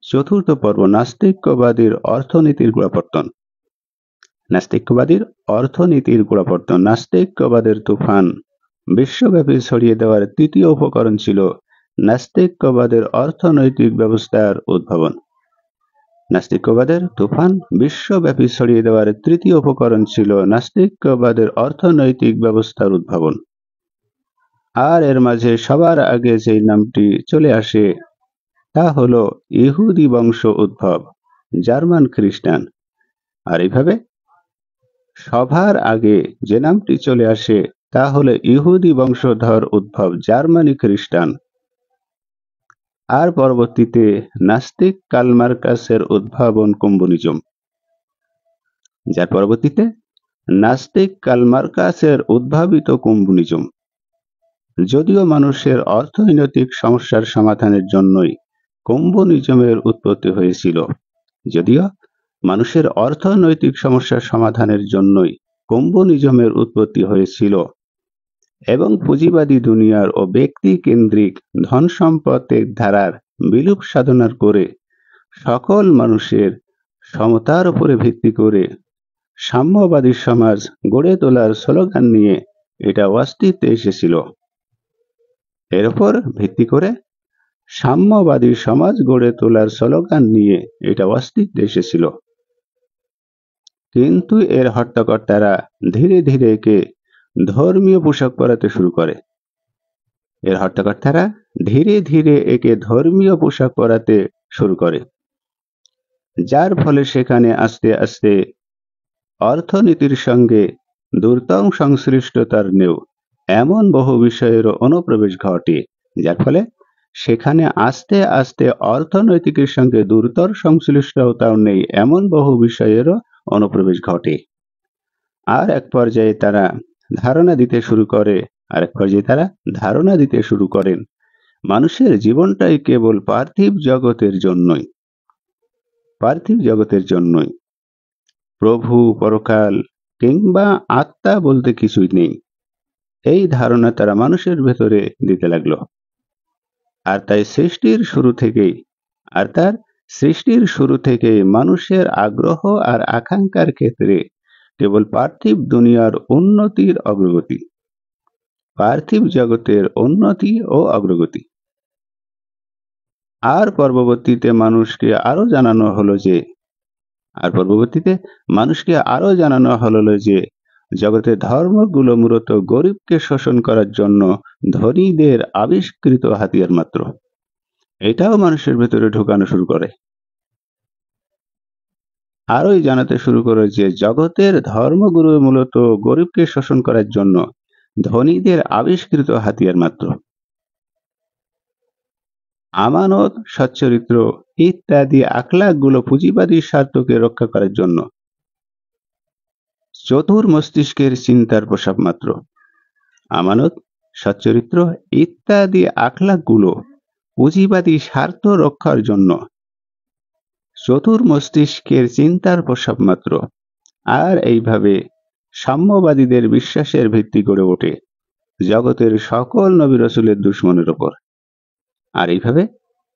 চতুর্থ পর্ব, নাস্তিক্যবাদীর অর্থনীতির গোড়াপত্তন। নাস্তিক্যবাদীর অর্থনীতির গোড়াপত্তন। নাস্তিক্যবাদের তুফান বিশ্বব্যাপী ছড়িয়ে দেওয়ার তৃতীয় উপকরণ ছিল নাস্তিক্যবাদের অর্থনৈতিক ব্যবস্থার উদ্ভাবন। নাস্তিক্যবাদের তুফান বিশ্বব্যাপী ছড়িয়ে দেওয়ার তৃতীয় উপকরণ ছিল নাস্তিক্যবাদের অর্থনৈতিক ব্যবস্থার উদ্ভাবন। আর এর মাঝে সবার আগে যেই নামটি চলে আসে তা হলো ইহুদি বংশ উদ্ভব, জার্মান খ্রিস্টান। আর এইভাবে সবার আগে যে নামটি চলে আসে তা হলো ইহুদি বংশধর উদ্ভব, জার্মানি খ্রিস্টান। আর পরবর্তীতে নাস্তিক কার্ল মার্কসের উদ্ভাবন কম্যুনিজম। যার পরবর্তীতে নাস্তিক কার্ল মার্কসের উদ্ভাবিত কম্যুনিজম। যদিও মানুষের অর্থনৈতিক সমস্যার সমাধানের জন্যই কম্যুনিজমের উৎপত্তি হয়েছিল, যদিও মানুষের অর্থনৈতিক সমস্যার সমাধানের জন্যই কম্যুনিজমের উৎপত্তি হয়েছিল এবং পুঁজিবাদী দুনিয়ার ও ব্যক্তি কেন্দ্রিক ধন সম্পদের ধারার বিলুপ সাধনার করে সকল মানুষের সমতার উপরে ভিত্তি করে সাম্যবাদী সমাজ গড়ে তোলার স্লোগান নিয়ে এটা অস্তিত্বে এসেছিল। এর উপর ভিত্তি করে সাম্যবাদী সমাজ গড়ে তোলার স্লোগান নিয়ে এটা অস্তিত্বে এসেছিল। কিন্তু এর হর্তাকর্তারা ধীরে ধীরে একে ধর্মীয় পোশাক পরাতে শুরু করে। ধর্মীয় পোশাক পরাতে শুরু করে, যার ফলে সেখানে আস্তে আস্তে অর্থনীতির সঙ্গে দূরতম সংশ্লিষ্টতার নেও এমন বহু বিষয়েরও অনুপ্রবেশ ঘটে, যার ফলে সেখানে আস্তে আস্তে অর্থনৈতিকের সঙ্গে দূরতর সংশ্লিষ্টতাও নেই এমন বহু বিষয়েরও অনুপ্রবেশ ঘটে। আর এক পর্যায়ে তারা ধারণা দিতে শুরু করেন মানুষের জীবনটাই কেবল পার্থিব জগতের জন্যই। প্রভু, পরকাল কিংবা আত্মা বলতে কিছুই নেই, এই ধারণা তারা মানুষের ভেতরে দিতে লাগলো। আর তার সৃষ্টির শুরু থেকেই মানুষের আগ্রহ আর আকাঙ্ক্ষার ক্ষেত্রে কেবল পার্থিব দুনিয়ার উন্নতির অগ্রগতি, পার্থিব জগতের উন্নতি ও অগ্রগতি। আর পরবর্তীতে মানুষকে আরো জানানো হলো যে জগতের ধর্মগুলো মূলত গরিবকে শোষণ করার জন্য ধনীদের আবিষ্কৃত হাতিয়ার মাত্র। এটাও মানুষের ভেতরে ঢোকানো শুরু করে। আরোই জানাতে শুরু করে যে জগতের ধর্মগুলো মূলত গরিবকে শোষণ করার জন্য ধনীদের আবিষ্কৃত হাতিয়ার মাত্র। আমানত, সচ্চরিত্র ইত্যাদি আখলাকগুলো পুঁজিবাদী স্বার্থকে রক্ষা করার জন্য চতুর মস্তিষ্কের চিন্তার প্রসাব মাত্র। আমানত, সচ্চরিত্র ইত্যাদি আখলাকগুলো পুঁজিবাদী স্বার্থ রক্ষার জন্য চতুর মস্তিষ্কের চিন্তার প্রসাব মাত্র। আর এইভাবে সাম্যবাদীদের বিশ্বাসের ভিত্তি গড়ে ওঠে জগতের সকল নবী রাসূলের দুশমনের ওপর। আর এইভাবে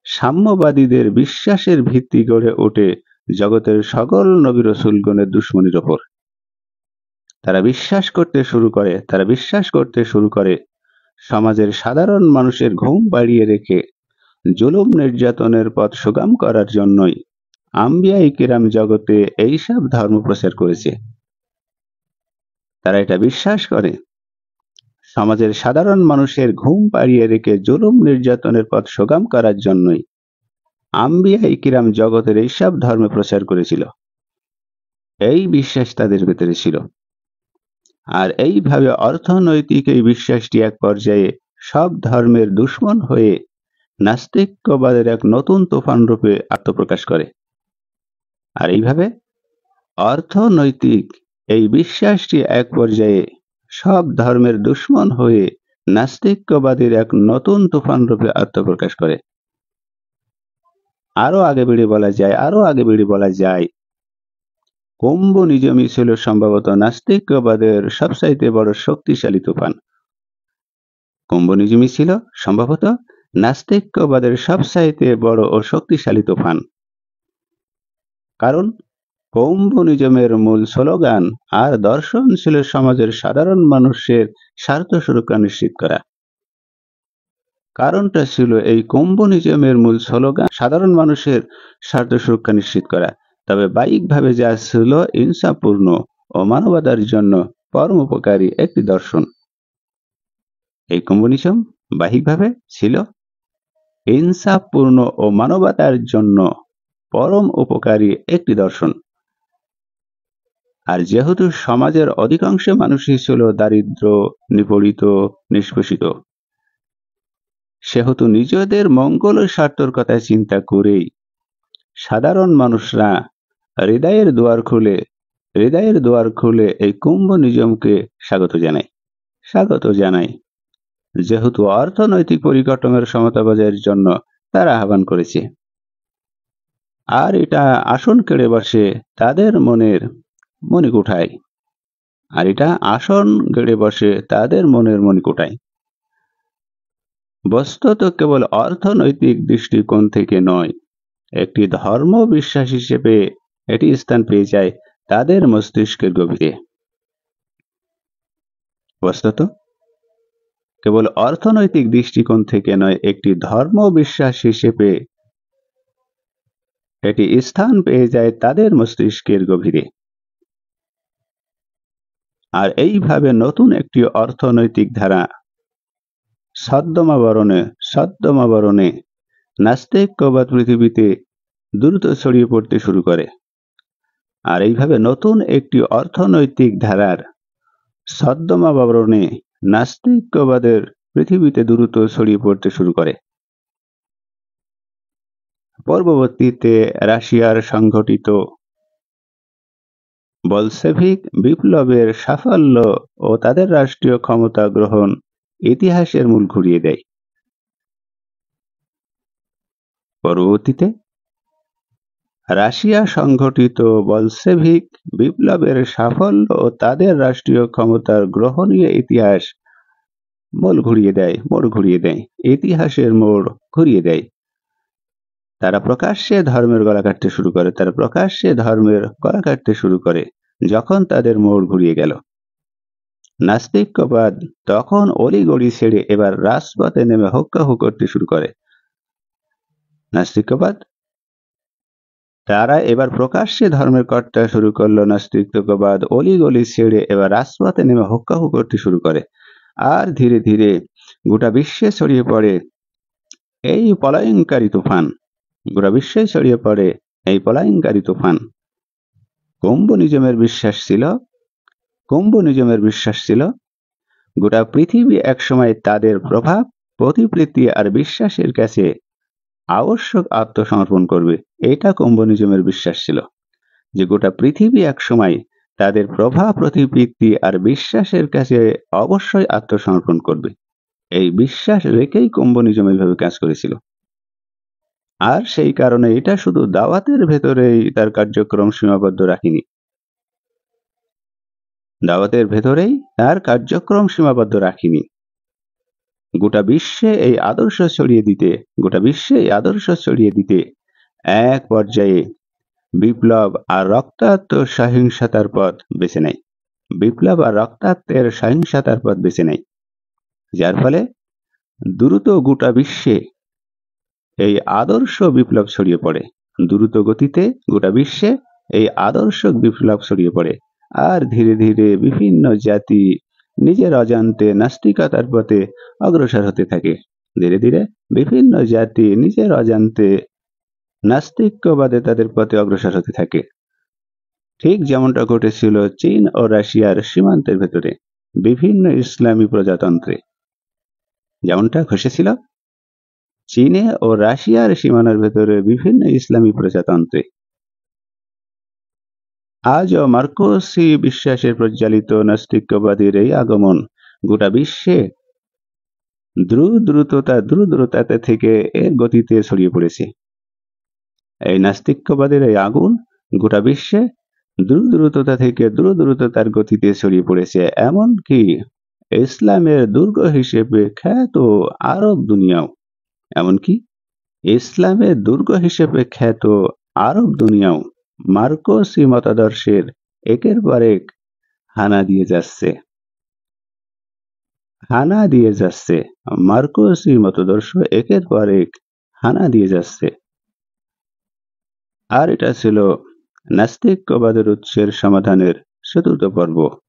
সাম্যবাদীদের বিশ্বাসের ভিত্তি গড়ে ওঠে জগতের সকল নবী রাসূলগণের দুশমনির ওপর। তারা বিশ্বাস করতে শুরু করে সমাজের সাধারণ মানুষের ঘুম পাড়িয়ে রেখে জুলুম নির্যাতনের পথ সুগম করার জন্যই আম্বিয়ায়ে কিরাম জগতে এইসব ধর্ম প্রচার করেছে। তারা এটা বিশ্বাস করে সমাজের সাধারণ মানুষের ঘুম পাড়িয়ে রেখে জুলুম নির্যাতনের পথ সুগম করার জন্যই আম্বিয়ায়ে কিরাম জগতের এইসব ধর্ম প্রচার করেছিল। এই বিশ্বাস তাদের ভেতরে ছিল। আর এইভাবে অর্থনৈতিক এই বিশ্বাসটি এক পর্যায়ে সব ধর্মের দুশমন হয়ে নাস্তিক্যবাদের এক নতুন তুফান রূপে আত্মপ্রকাশ করে। আর এইভাবে অর্থনৈতিক এই বিশ্বাসটি এক পর্যায়ে সব ধর্মের দুশমন হয়ে নাস্তিক্যবাদের এক নতুন তুফান রূপে আত্মপ্রকাশ করে। আরো আগে বেড়ে বলা যায় কম্যুনিজমই ছিল সম্ভবত নাস্তিক্যবাদের সবচাইতে বড় শক্তিশালী তুফান। কম্যুনিজমই ছিল সম্ভবত নাস্তিক্যবাদের সবচাইতে বড় ও শক্তিশালী তুফান। কারণ কম্যুনিজমের মূল স্লোগান আর দর্শন ছিল সমাজের সাধারণ মানুষের স্বার্থ সুরক্ষা নিশ্চিত করা। কারণটা ছিল এই কম্যুনিজমের মূল স্লোগান সাধারণ মানুষের স্বার্থ সুরক্ষা নিশ্চিত করা, তবে বাহ্যিকভাবে যা ছিল ইনসাফপূর্ণ ও মানবতার জন্য পরম উপকারী একটি দর্শন। এই কম্যুনিজম বাহ্যিকভাবে ছিল ইনসাফপূর্ণ ও মানবতার জন্য পরম উপকারী একটি দর্শন। আর যেহেতু সমাজের অধিকাংশ মানুষই ছিল দারিদ্র, নিপীড়িত, নিষ্পেষিত, সেহেতু নিজেদের মঙ্গল ও স্বার্থের কথা চিন্তা করেই সাধারণ মানুষরা হৃদয়ের দুয়ার খুলে এই কম্যুনিজমকে স্বাগত জানায়। যেহেতু অর্থনৈতিক পরিকাঠামোর সমতা বজায়ের জন্য তারা আহ্বান করেছে, আর এটা আসন কেড়ে বসে তাদের মনের মণিকোঠায়। বস্তুত কেবল অর্থনৈতিক দৃষ্টিকোণ থেকে নয়, একটি ধর্ম বিশ্বাস হিসেবে এটি স্থান পেয়ে যায় তাদের মস্তিষ্কের গভীরে। বস্তুত কেবল অর্থনৈতিক দৃষ্টিকোণ থেকে নয়, একটি ধর্ম বিশ্বাস হিসেবে এটি স্থান পেয়ে যায় তাদের মস্তিষ্কের গভীরে। আর এইভাবে নতুন একটি অর্থনৈতিক ধারা ছদ্মনাবরণে নাস্তিক্যবাদ পৃথিবীতে দ্রুত ছড়িয়ে পড়তে শুরু করে। আর এইভাবে নতুন একটি অর্থনৈতিক ধারার ছদ্মনাবরণে নাস্তিক্যবাদের পৃথিবীতে দ্রুত ছড়িয়ে পড়তে শুরু করে। পরবর্তীতে রাশিয়ার সংঘটিত বলশেভিক বিপ্লবের সাফল্য ও তাদের রাষ্ট্রীয় ক্ষমতা গ্রহণ ইতিহাসের মূল ঘুরিয়ে দেয়। পরবর্তীতে রাশিয়া সংঘটিত বলশেভিক বিপ্লবের সাফল্য ও তাদের রাষ্ট্রীয় ক্ষমতার গ্রহণীয় ইতিহাস ইতিহাসের মোড় ঘুরিয়ে দেয়। তারা প্রকাশ্যে ধর্মের গলা কাটতে শুরু করে যখন তাদের মোড় ঘুরিয়ে গেল। নাস্তিক্যবাদ তখন অলিগলি ছেড়ে এবার রাজপথে নেমে হুক্কাহু করতে শুরু করে। তারা এবার প্রকাশ্যে ধর্মের কর্তা শুরু করলো। নাস্তিক্যবাদ অলিগলি ছেড়ে এবার রাজপথে নেমে হুক্কাহু করতে শুরু করে। আর ধীরে ধীরে গোটা বিশ্বে ছড়িয়ে পড়ে এই পলায়নকারী তুফান। কম্যুনিজমের বিশ্বাস ছিল গোটা পৃথিবী একসময় তাদের প্রভাব, প্রতিপত্তি আর বিশ্বাসের কাছে আবশ্যক আত্মসমর্পণ করবে। এটা কম্যুনিজমের বিশ্বাস ছিল যে গোটা পৃথিবী একসময় তাদের প্রভাব, প্রতিপত্তি আর বিশ্বাসের কাছে অবশ্যই আত্মসমর্পণ করবে। এই বিশ্বাস রেখেই কম্যুনিজম এইভাবে কাজ করেছিল। আর সেই কারণে এটা শুধু দাওয়াতের ভেতরেই তার কার্যক্রম সীমাবদ্ধ রাখিনি। গোটা বিশ্বে এই আদর্শ ছড়িয়ে দিতে এক পর্যায়ে বিপ্লব আর রক্তাক্ত সহিংসতার পথ বেছে নেয়। যার ফলে দ্রুত গোটা বিশ্বে এই আদর্শ বিপ্লব ছড়িয়ে পড়ে। আর ধীরে ধীরে বিভিন্ন জাতি নিজের অজান্তে নাস্তিকতার পথে অগ্রসর হতে থাকে। নাস্তিক্যবাদে তাদের পথে অগ্রসর হতে থাকে। ঠিক যেমনটা ঘটেছিল চীন ও রাশিয়ার সীমান্তের ভেতরে বিভিন্ন ইসলামী প্রজাতন্ত্রে। চীনে ও রাশিয়ার সীমানার ভেতরে বিভিন্ন ইসলামী প্রজাতন্ত্রে আজও মার্কসী বিশ্বাসের প্রজ্বালিত নাস্তিক্যবাদীর এই আগমন গোটা বিশ্বে দ্রুততা থেকে এর গতিতে ছড়িয়ে পড়েছে। এই নাস্তিক্যবাদের এই আগুন গোটা বিশ্বে দ্রুততা থেকে দ্রুততার গতিতে ছড়িয়ে পড়েছে। এমনকি ইসলামের দুর্গ হিসেবে খ্যাত আরব দুনিয়াও মার্কোসি মতাদর্শের একের পর এক হানা দিয়ে যাচ্ছে। মার্কোসি মতাদর্শ একের পর এক হানা দিয়ে যাচ্ছে। আর এটা ছিল নাস্তিক্যবাদের উৎসের সমাধানের চতুর্থ পর্ব।